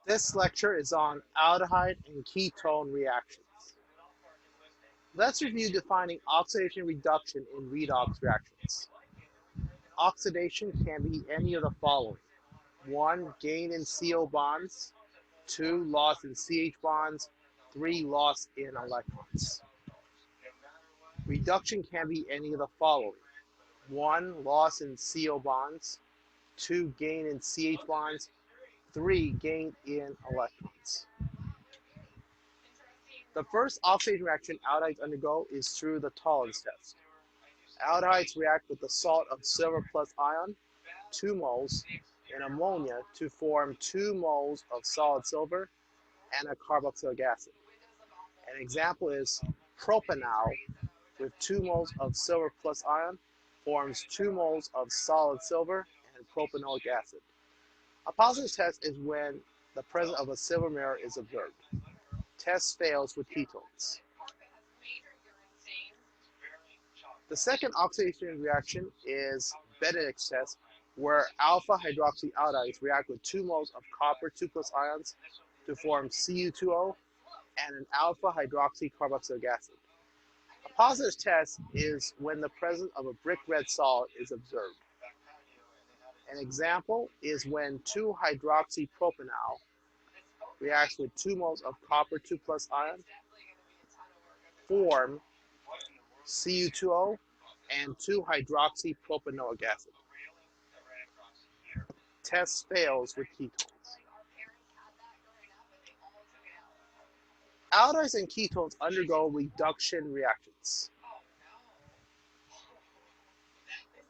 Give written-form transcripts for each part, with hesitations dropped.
This lecture is on aldehyde and ketone reactions. Let's review defining oxidation reduction in redox reactions. Oxidation can be any of the following. 1. Gain in CO bonds. 2. Loss in CH bonds. 3. Loss in electrons. Reduction can be any of the following. 1. Loss in CO bonds. 2. Gain in CH bonds. 3. Gain in electrons. The first oxidation reaction aldehydes undergo is through the tolerance test. Aldehydes react with the salt of silver plus ion, 2 moles, and ammonia to form 2 moles of solid silver and a carboxylic acid. An example is propanal with 2 moles of silver plus ion forms 2 moles of solid silver and propanoic acid. A positive test is when the presence of a silver mirror is observed. Test fails with ketones. The second oxidation reaction is Benedict's test, where alpha hydroxyaldehydes react with 2 moles of copper 2 plus ions to form Cu2O and an alpha hydroxycarboxylic acid. A positive test is when the presence of a brick red solid is observed. An example is when 2-hydroxypropanal reacts with 2 moles of copper 2 plus ion, form Cu2O and 2-hydroxypropanoic acid. Test fails with ketones. Aldehydes and ketones undergo reduction reactions.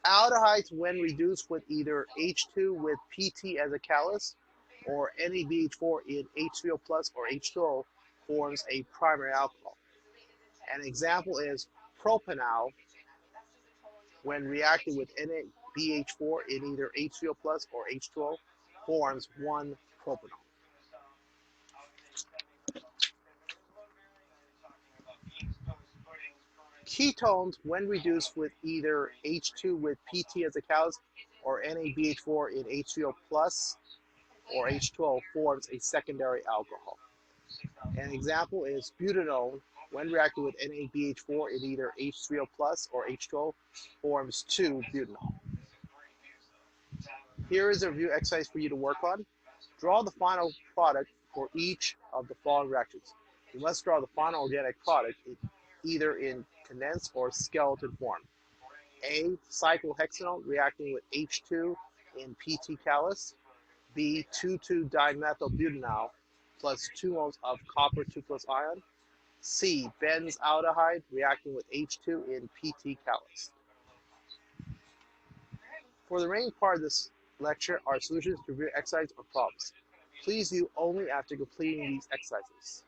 Aldehydes, when reduced with either H2 with PT as a catalyst or NABH4 in H3O plus or H2O, forms a primary alcohol. An example is propanal, when reacted with NABH4 in either H3O plus or H2O, forms 1-propanol. Ketones, when reduced with either H2 with PT as a catalyst or NABH4 in H3O plus or H2O, forms a secondary alcohol. An example is butanone, when reacted with NABH4 in either H3O plus or H2O, forms 2-butanol. Here is a review exercise for you to work on. Draw the final product for each of the following reactions. You must draw the final organic product either in condensed or skeleton form. A. Cyclohexanol reacting with H2 in PT catalyst. B. 2,2-dimethylbutanol plus 2 moles of copper 2 plus ion. C. Benzaldehyde reacting with H2 in PT catalyst. For the remaining part of this lecture are solutions to review exercises or problems. Please do only after completing these exercises.